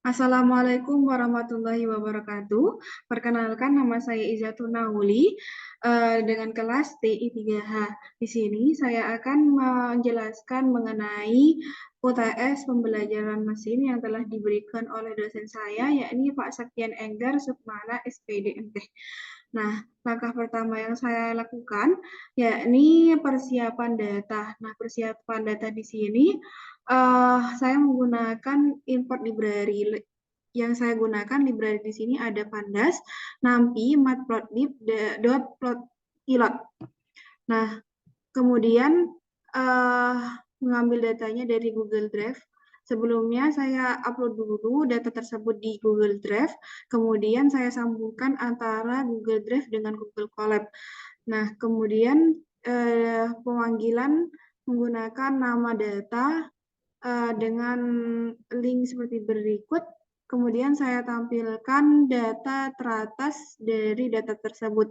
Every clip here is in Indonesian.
Assalamualaikum warahmatullahi wabarakatuh. Perkenalkan nama saya Izatun Nauli dengan kelas TI 3H. Di sini saya akan menjelaskan mengenai UTS pembelajaran mesin yang telah diberikan oleh dosen saya, yakni Pak Saktian Enggar Sukmana SPDMT. Nah, langkah pertama yang saya lakukan yakni persiapan data. Nah, persiapan data di sini saya menggunakan import library. Yang saya gunakan library di sini ada Pandas, NumPy, Matplotlib, .plotpilot. Nah, kemudian uh, mengambil datanya dari Google Drive. Sebelumnya saya upload dulu data tersebut di Google Drive, kemudian saya sambungkan antara Google Drive dengan Google Colab. Nah, kemudian pemanggilan menggunakan nama data dengan link seperti berikut. Kemudian saya tampilkan data teratas dari data tersebut.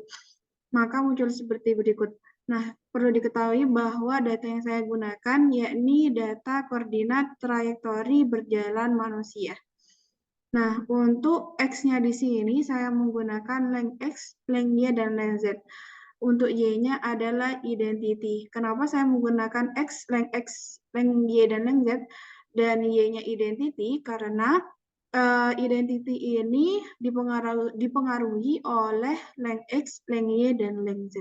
Maka muncul seperti berikut. Nah, perlu diketahui bahwa data yang saya gunakan yakni data koordinat trayektori berjalan manusia. Nah, untuk X-nya di sini saya menggunakan length X, length Y, dan length Z. Untuk Y-nya adalah identity. Kenapa saya menggunakan X, length Y, dan length Z, dan Y-nya identity? Karena identity ini dipengaruhi oleh length X, length Y, dan length Z.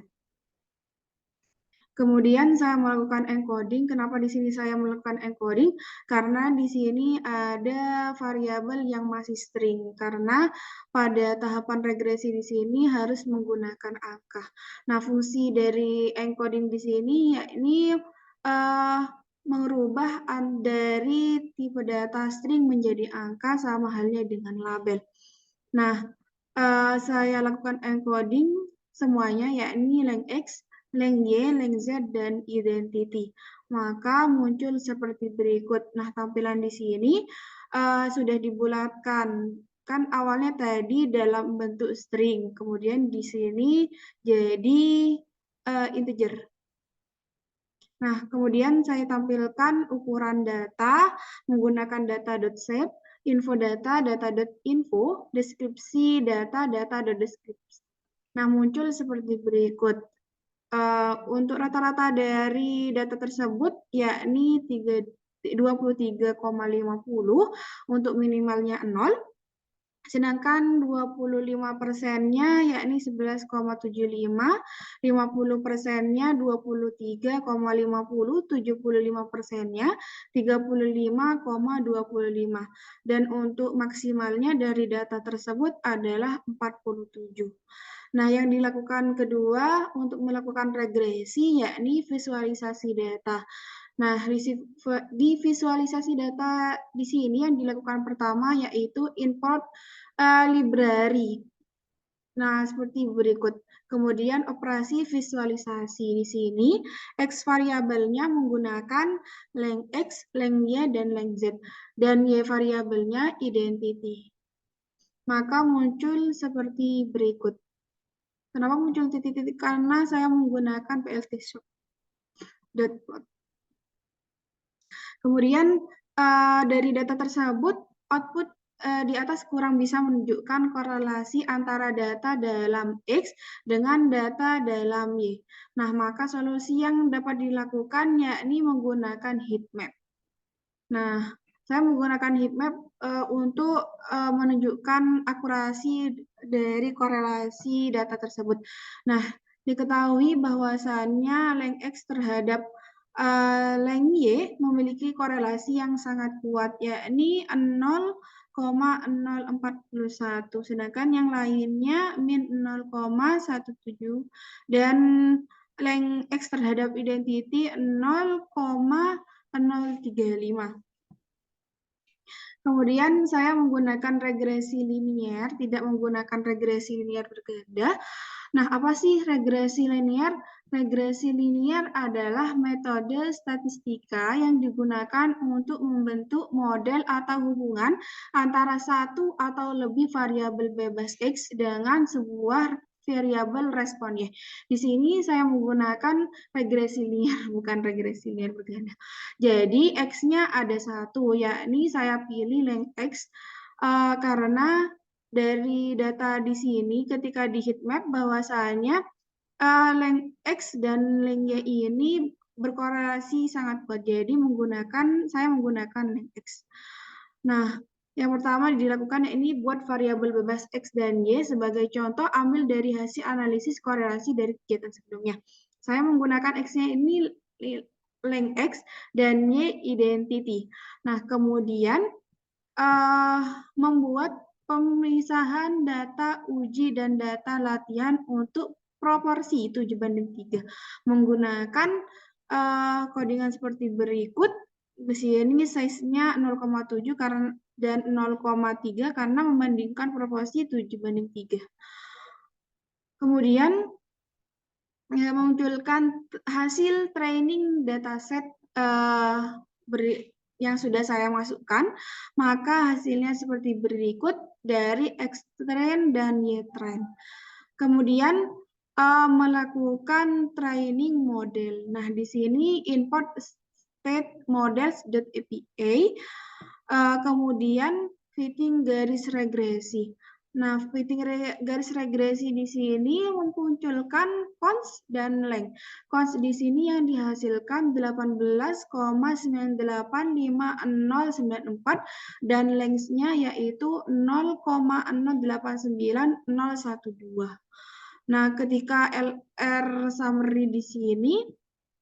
Kemudian saya melakukan encoding. Kenapa di sini saya melakukan encoding? Karena di sini ada variabel yang masih string. Karena pada tahapan regresi di sini harus menggunakan angka. Nah, fungsi dari encoding di sini yakni merubah dari tipe data string menjadi angka sama halnya dengan label. Nah, saya lakukan encoding semuanya yakni length X, length Y, length Z, dan identity. Maka muncul seperti berikut. Nah, tampilan di sini sudah dibulatkan. Kan awalnya tadi dalam bentuk string, kemudian di sini jadi integer. Nah, kemudian saya tampilkan ukuran data menggunakan data.shape, info data, data.info, deskripsi data, data.deskripsi. Nah, muncul seperti berikut. Untuk rata-rata dari data tersebut yakni 23,50, untuk minimalnya 0, sedangkan 25%-nya yakni 11,75, 50%-nya 23,50, 75%-nya 35,25. Dan untuk maksimalnya dari data tersebut adalah 47. Nah, yang dilakukan kedua untuk melakukan regresi yakni visualisasi data. Nah, di visualisasi data di sini yang dilakukan pertama yaitu import library. Nah, seperti berikut. Kemudian operasi visualisasi di sini, X variabelnya menggunakan length X, length Y, dan length Z. Dan Y variabelnya identity. Maka muncul seperti berikut. Kenapa muncul titik-titik? Karena saya menggunakan pltshop.plot. Kemudian dari data tersebut, output di atas kurang bisa menunjukkan korelasi antara data dalam X dengan data dalam Y. Nah, maka solusi yang dapat dilakukan yakni menggunakan heatmap. Nah, saya menggunakan heatmap untuk menunjukkan akurasi dari korelasi data tersebut. Nah, diketahui bahwasannya length X terhadap length Y memiliki korelasi yang sangat kuat, yakni 0,041, sedangkan yang lainnya min 0,17, dan length X terhadap identity 0,035. Kemudian saya menggunakan regresi linier, tidak menggunakan regresi linier berganda. Nah, apa sih regresi linier? Regresi linier adalah metode statistika yang digunakan untuk membentuk model atau hubungan antara satu atau lebih variabel bebas X dengan sebuah variabel responnya. Di sini saya menggunakan regresi linier, bukan regresi linier berganda. Jadi X-nya ada satu, yakni saya pilih length X karena dari data di sini ketika di heat map bahwasanya length X dan length Y ini berkorelasi sangat kuat. Jadi saya menggunakan length X. Nah, yang pertama dilakukan ini buat variabel bebas X dan Y sebagai contoh ambil dari hasil analisis korelasi dari kegiatan sebelumnya. Saya menggunakan X-nya ini length X dan Y identity. Nah, kemudian membuat pemisahan data uji dan data latihan untuk proporsi 7:3 menggunakan codingan seperti berikut. Di sini size-nya 0,7 dan 0,3 karena membandingkan proporsi 7:3. Kemudian memunculkan hasil training dataset yang sudah saya masukkan, maka hasilnya seperti berikut dari X-trend dan Y-trend. Kemudian melakukan training model. Nah, di sini import state models.api, kemudian fitting garis regresi. Nah, fitting garis regresi di sini memunculkan cons dan length. Cons di sini yang dihasilkan 18,985094 dan length-nya yaitu 0,089012. Nah, ketika LR summary di sini,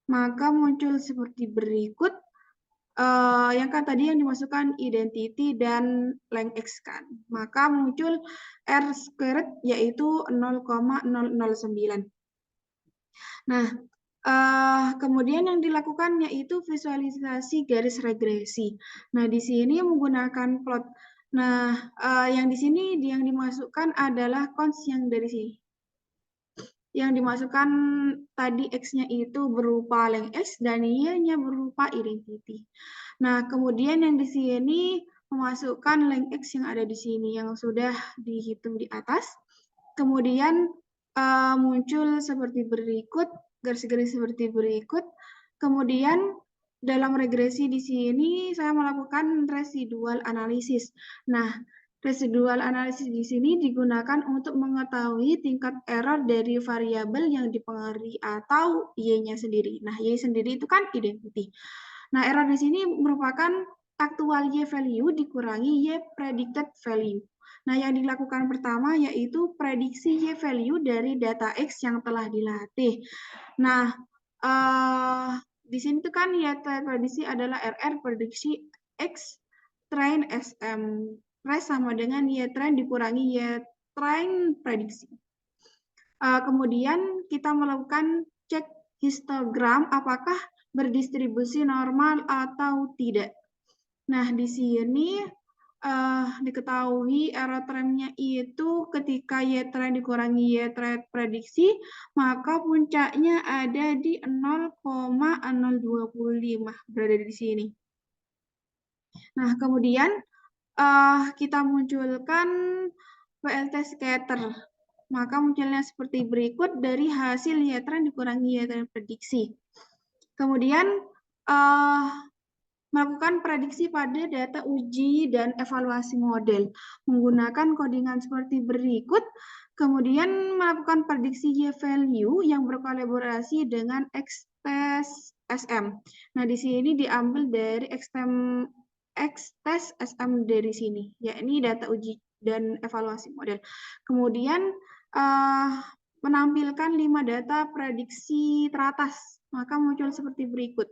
maka muncul seperti berikut. Yang kan tadi yang dimasukkan identity dan length X kan. Maka muncul R squared yaitu 0,009. Nah, kemudian yang dilakukan yaitu visualisasi garis regresi. Nah, di sini menggunakan plot. Nah, yang di sini yang dimasukkan adalah cons yang dari sini. Yang dimasukkan tadi X-nya itu berupa length X dan Y-nya berupa identity. Nah, kemudian yang di sini memasukkan length X yang ada di sini yang sudah dihitung di atas. Kemudian muncul seperti berikut, garis-garis seperti berikut. Kemudian dalam regresi di sini saya melakukan residual analysis. Nah, residual analysis di sini digunakan untuk mengetahui tingkat error dari variabel yang dipengaruhi atau Y-nya sendiri. Nah, Y sendiri itu kan identity. Nah, error di sini merupakan actual Y value dikurangi Y predicted value. Nah, yang dilakukan pertama yaitu prediksi Y value dari data X yang telah dilatih. Nah, di sini tuh kan Y prediksi adalah RR prediksi X train SM. Res sama dengan Y-trend dikurangi Y-trend prediksi. Kemudian kita melakukan cek histogram apakah berdistribusi normal atau tidak. Nah, di sini diketahui error trendnya itu ketika Y-trend dikurangi Y-trend prediksi, maka puncaknya ada di 0,025, berada di sini. Nah, kemudian kita munculkan PLT scatter. Maka munculnya seperti berikut dari hasil Y-trend dikurangi Y-trend prediksi. Kemudian melakukan prediksi pada data uji dan evaluasi model menggunakan codingan seperti berikut. Kemudian melakukan prediksi Y-value yang berkolaborasi dengan X-test SM. Nah, di sini diambil dari X-test SM dari sini, yakni data uji dan evaluasi model. Kemudian menampilkan 5 data prediksi teratas, maka muncul seperti berikut.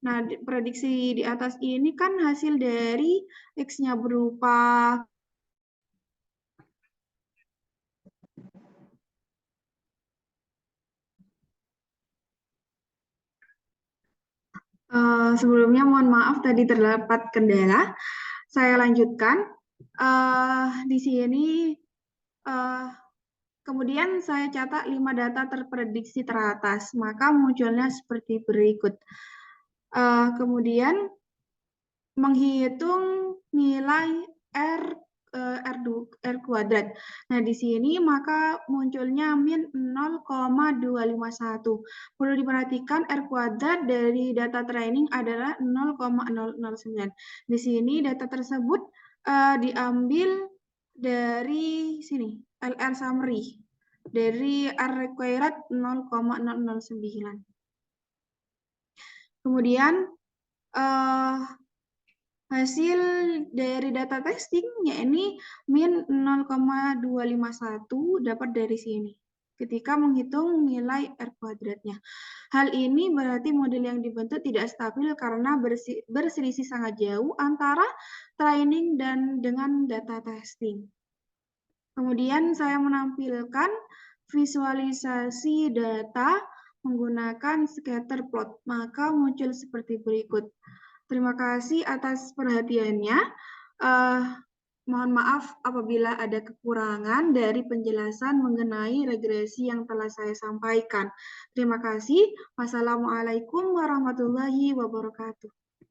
Nah, prediksi di atas ini kan hasil dari X-nya berupa sebelumnya mohon maaf tadi terdapat kendala. Saya lanjutkan. Di sini kemudian saya catat 5 data terprediksi teratas, maka munculnya seperti berikut. Kemudian menghitung nilai R kuadrat. Nah, di sini maka munculnya min 0,251. Perlu diperhatikan R kuadrat dari data training adalah 0,009. Di sini data tersebut diambil dari sini, LR summary, dari R required 0,009. Kemudian hasil dari data testingnya ini min 0,251 dapat dari sini ketika menghitung nilai R kuadratnya. Hal ini berarti model yang dibentuk tidak stabil karena berselisih sangat jauh antara training dan dengan data testing. Kemudian saya menampilkan visualisasi data menggunakan scatter plot, maka muncul seperti berikut. Terima kasih atas perhatiannya. Mohon maaf apabila ada kekurangan dari penjelasan mengenai regresi yang telah saya sampaikan. Terima kasih. Wassalamualaikum warahmatullahi wabarakatuh.